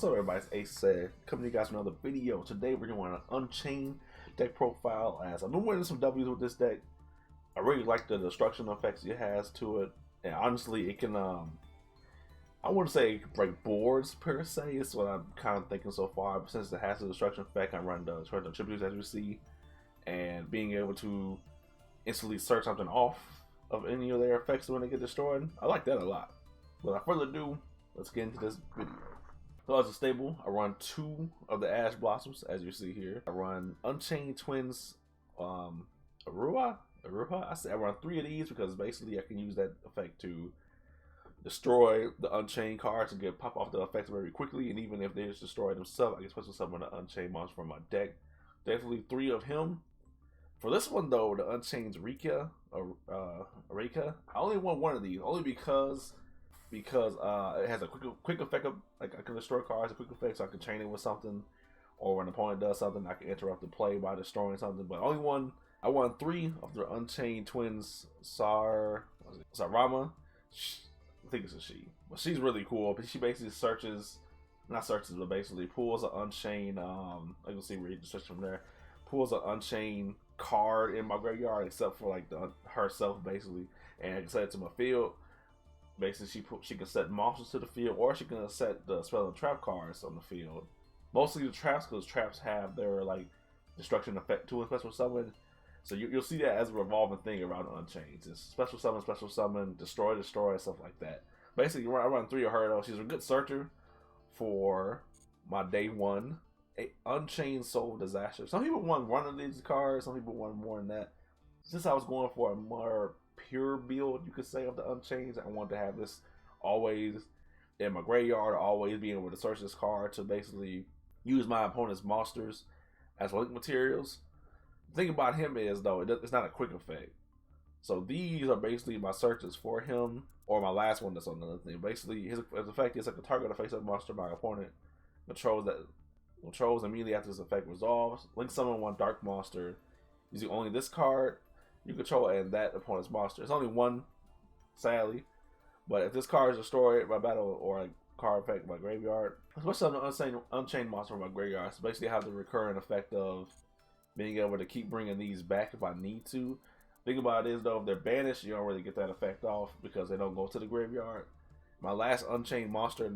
What's up, everybody? It's Ace said, coming to you guys with another video. Today we're doing an Unchained deck profile. As I've been winning some W's with this deck. I really like the destruction effects it has to it, and honestly, it can I wouldn't say it can break boards per se. It's what I'm kind of thinking so far. But since it has the destruction effect, I run the destruction tributes as you see, and being able to instantly search something off of any of their effects when they get destroyed. I like that a lot. Without further ado, let's get into this video. So as a stable, I run 2 of the Ash Blossoms, as you see here. I run Unchained Twins, Aruha. I run 3 of these because basically I can use that effect to destroy the Unchained cards and get pop off the effects very quickly. And even if they just destroy themselves, I can special summon the Unchained monster from my deck. Definitely 3 of him. For this one though, the Unchained Rika, I only want 1 of these, only because it has a quick effect of, like, I can destroy cards, a quick effect, so I can chain it with something, or when an opponent does something, I can interrupt the play by destroying something. But only one. I won 3 of the Unchained Twins. Sarama. I think it's a she, but she's really cool. But she basically but basically pulls an Unchained. I can see where you just switch from there. Pulls an Unchained card in my graveyard, except for like herself basically, and I can set it to my field. Basically, she can set monsters to the field, or she can set the spell and trap cards on the field. Mostly the traps, because traps have their like destruction effect to a special summon. So you'll see that as a revolving thing around Unchained. It's special summon, destroy, stuff like that. Basically, I run 3 of her though. She's a good searcher for my day 1. Unchained Soul Disaster. Some people want 1 of these cards, some people want more than that. Since I was going for a more pure build, you could say, of the Unchained, I wanted to have this always in my graveyard, always being able to search this card to basically use my opponent's monsters as link materials. The thing about him is, though, it's not a quick effect. So these are basically my searches for him, or my last one that's on another thing. Basically, his effect is like a target a face-up monster my opponent controls immediately after this effect resolves. Link summon 1 dark monster using only this card you control and that opponent's monster. It's only 1, sadly, but if this card is destroyed by battle or a card effect in my graveyard, especially on the Unchained monster from my graveyard, so basically I have the recurring effect of being able to keep bringing these back if I need to. Think about it is though, if they're banished, you don't really get that effect off because they don't go to the graveyard. My last Unchained monster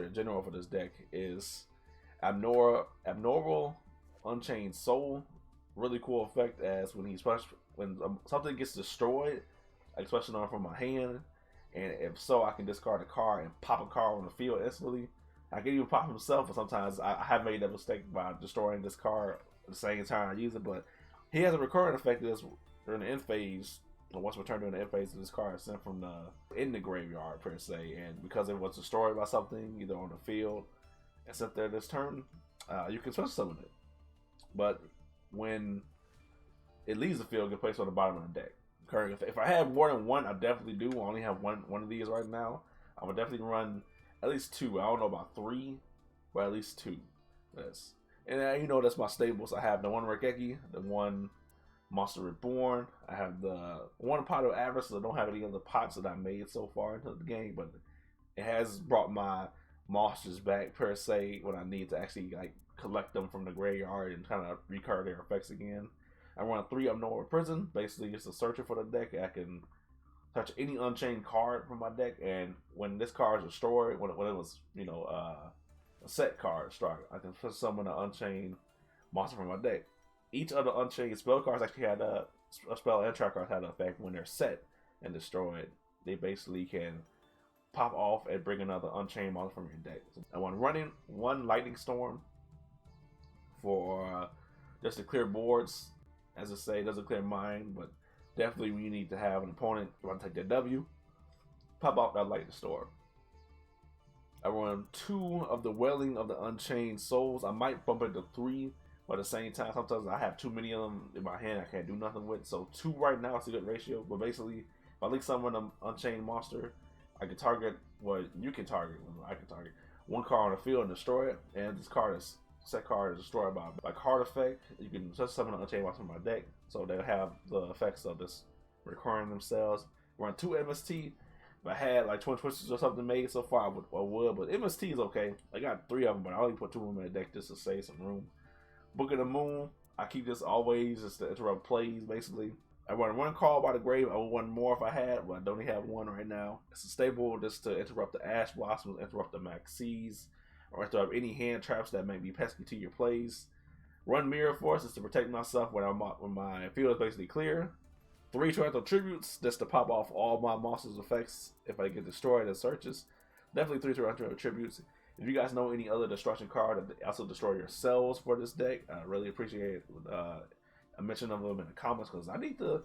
in general for this deck is Abnormal Unchained Soul. Really cool effect, as when something gets destroyed, like especially from my hand, and if so, I can discard a card and pop a card on the field instantly. I can even pop himself, but sometimes I have made that mistake by destroying this card at the same time I use it. But he has a recurring effect that's during the end phase. Once returned during the end phase, this card is sent from in the graveyard per se, and because it was destroyed by something either on the field and sent there this turn, you can special summon it. But when it leaves the field, get placed on the bottom of the deck. If I have more than 1, I definitely do. I only have one of these right now. I would definitely run at least 2. I don't know about 3, but at least 2. Yes. And you know, that's my stables. I have the 1 Regeki, the 1 Monster Reborn. I have the 1 Pot of Avarice. So I don't have any other pots that I made so far into the game, but it has brought my monsters back per se when I need to actually like collect them from the graveyard and kind of recur their effects again. I run 3 Abnormal Prison. Basically, it's a searcher for the deck. I can touch any Unchained card from my deck, and when this card is destroyed, when it was, you know, a set card strike, I can summon an Unchained monster from my deck. Each of the Unchained spell cards actually had a spell and trap cards had an effect when they're set and destroyed. They basically can pop off and bring another Unchained monster from your deck. I want running 1 Lightning Storm for just to clear boards. As I say, it doesn't clear mine, but definitely we need to have an opponent who want to take that W. Pop out that Lightning Storm. I run 2 of the Welling of the Unchained Souls. I might bump it to 3, but at the same time, sometimes I have too many of them in my hand I can't do nothing with. So 2 right now is a good ratio. But basically, if I link summon an Unchained monster, I can target, well, you can target, I can target 1 card on the field and destroy it. And this set card is destroyed by card effect. You can just summon an Unchained monster from my deck, so they'll have the effects of this recurring themselves. Run 2 MST. If I had like Twin Twisters or something made so far, I would. But MST is okay. I got 3 of them, but I only put 2 of them in the deck just to save some room. Book of the Moon, I keep this always just to interrupt plays, basically. I run 1 Call by the Grave. I would run more if I had, but I don't even have 1 right now. It's a staple just to interrupt the Ash Blossoms, interrupt the Maxis, or interrupt any hand traps that may be pesky to your plays. Run Mirror Force is to protect myself when my field is basically clear. 3 Torrential Tributes just to pop off all my monsters' effects if I get destroyed in searches. Definitely 3 Torrential Tributes. If you guys know any other destruction card that also destroy yourselves for this deck, I really appreciate a mention of them in the comments, because I need to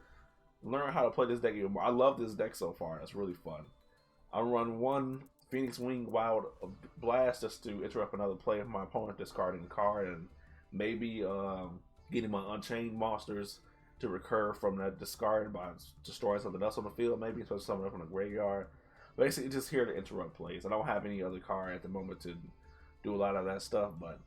learn how to play this deck even more. I love this deck so far. It's really fun. I run 1 Phoenix Wing Wild Blast just to interrupt another play of my opponent discarding a card, and maybe getting my Unchained monsters to recur from that discard by destroying something else on the field, maybe especially something from the graveyard. Basically, just here to interrupt plays. I don't have any other card at the moment to do a lot of that stuff, but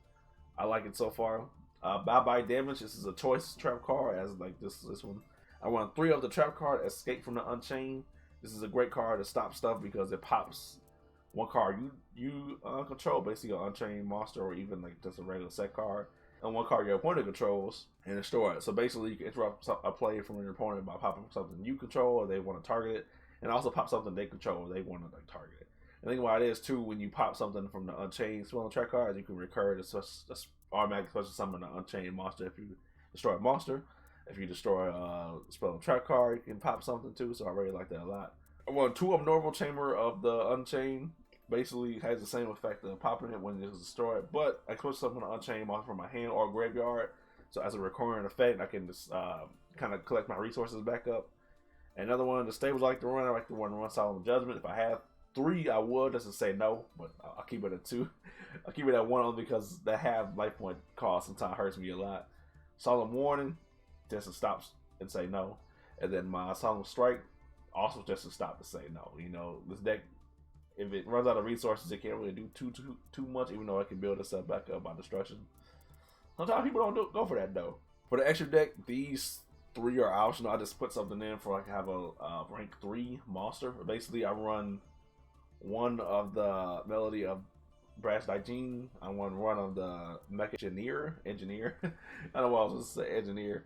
I like it so far. Bye Damage. This is a choice trap card, as like this one. I run 3 of the trap card, Escape from the Unchained. This is a great card to stop stuff because it pops 1 card you control, basically an Unchained monster, or even like just a regular set card, and 1 card your opponent controls, and destroy it. So basically, you can interrupt a play from your opponent by popping something you control or they want to target it, and also pop something they control or they want to like target it. And think about it is too, when you pop something from the Unchained spell track cards, you can recur to just automatically special summon an Unchained monster if you destroy a monster. If you destroy a spell track card, you can pop something too. So I really like that a lot. I run 2 Abnormal Chamber of the Unchained. Basically has the same effect of popping it when it's destroyed, but I switch something to Unchained monster from my hand or graveyard. So as a recurring effect, I can just kind of collect my resources back up. Another one, the stables I like to run Solemn Judgment. If I have 3, I would just to say no, but I'll keep it at 2. I'll keep it at 1 only because that half life point cost sometimes hurts me a lot. Solemn Warning, just to stop and say no. And then my Solemn Strike, also just to stop to say no. You know, this deck, if it runs out of resources, it can't really do too much, even though it can build itself back up by destruction. Sometimes people don't go for that though. For the extra deck, these 3 are optional. I just put something in for like have a rank 3 monster. Basically, I run 1 of the Melody of Brass Daijin. I run 1 of the Mecha Engineer. I don't know why I was just say Engineer.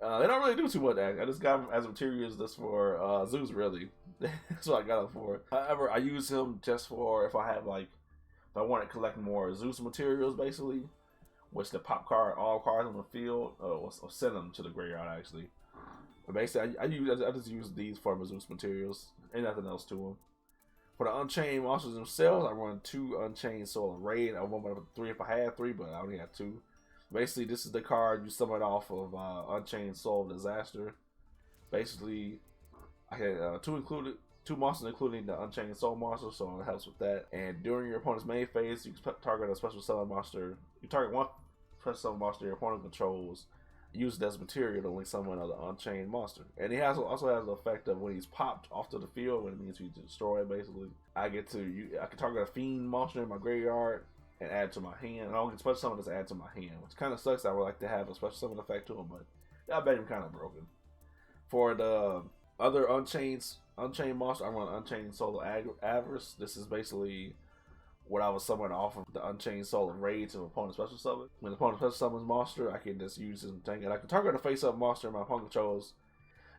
They don't really do too much. I just got him as materials just for Zeus, really. That's what I got him for. However, I use him just for if I want to collect more Zeus materials, basically, which the pop card, all cards on the field, or send them to the graveyard actually. But basically, I just use these for my Zeus materials and nothing else to them. For the Unchained monsters themselves, I run 2 Unchained Soul of Raid. I want 3 if I had 3, but I only had 2. Basically, this is the card you summon off of Unchained Soul of Disaster. Basically, I had 2 monsters, including the Unchained Soul monster, so it helps with that. And during your opponent's main phase, you can target a special summon monster. You target 1 special summon monster your opponent controls. Use it as material to link summon another Unchained monster. And he also has the effect of when he's popped off to the field, when it means you destroy it, basically. I can target a Fiend monster in my graveyard and add to my hand. And I don't get special summon, just add to my hand, which kind of sucks. I would like to have a special summon effect to him, but I bet him kind of broken. For the other Unchained monster, I run Unchained Soul of Avarice. This is basically what I was summoning off of the Unchained Soul of Rage of opponent special summon. When the opponent special summons monster, I can just use this thing, and I can target a face-up monster my opponent controls.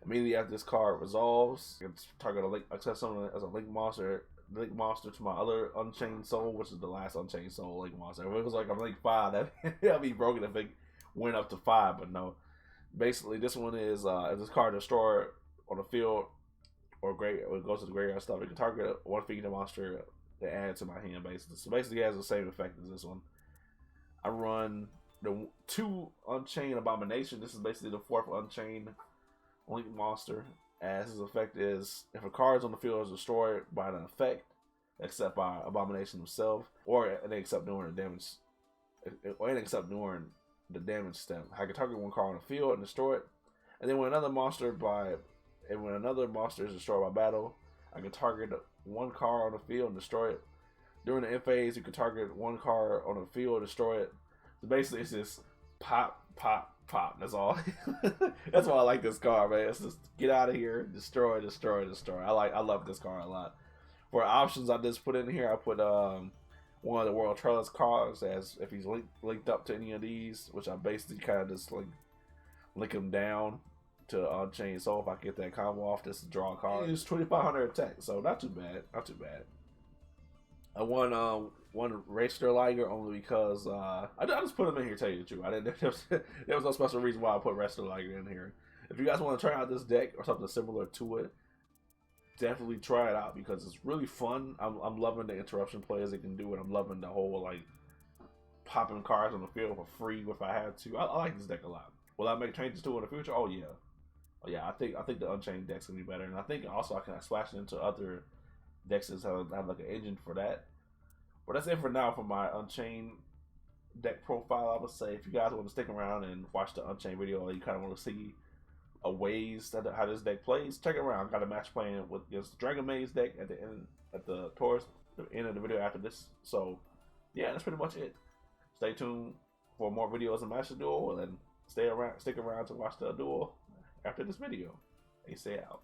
Immediately after this card resolves, I can target access summon as a link monster to my other Unchained Soul, which is the last Unchained Soul link monster. If it was like a link 5, that'd be broken if it went up to 5, but no. Basically, this one is if this card destroyed on the field or it goes to the graveyard stuff, it can target 1 Fiend monster to add to my hand, basically. So basically, it has the same effect as this one. I run the 2 Unchained Abomination. This is basically the 4th Unchained link monster. As his effect is, if a card is on the field is destroyed by an effect, except by Abomination himself, or except during the damage step, I can target 1 card on the field and destroy it. And then when another monster is destroyed by battle, I can target 1 card on the field and destroy it. During the end phase, you can target 1 card on the field and destroy it. So basically, it's just pop, pop. That's all. That's why I like this card, man. It's just get out of here, destroy, destroy, destroy. I love this card a lot. For options, I just put in here. I put one of the World Trellis cards as if he's linked up to any of these, which I basically kind of just like link him down to Unchained. So if I get that combo off, just draw a card. It's 2,500 attack, so not too bad. Not too bad. I won one Racer Liger only because I just put him in here. Tell you the truth, I didn't. There was no special reason why I put Racer Liger in here. If you guys want to try out this deck or something similar to it, definitely try it out because it's really fun. I'm loving the interruption plays it can do, and I'm loving the whole like popping cards on the field for free if I had to. I like this deck a lot. Will I make changes to it in the future? Oh yeah, oh yeah. I think the Unchained deck's gonna be better, and I think also I can splash it into other decks that have like an engine for that. But that's it for now for my Unchained deck profile. I would say if you guys want to stick around and watch the Unchained video, or you kind of want to see ways that how this deck plays, check it around. Got a match playing with against the Dragon Maze deck towards the end of the video after this. So yeah, that's pretty much it. Stay tuned for more videos of Master Duel, and then stick around to watch the duel after this video. They say out.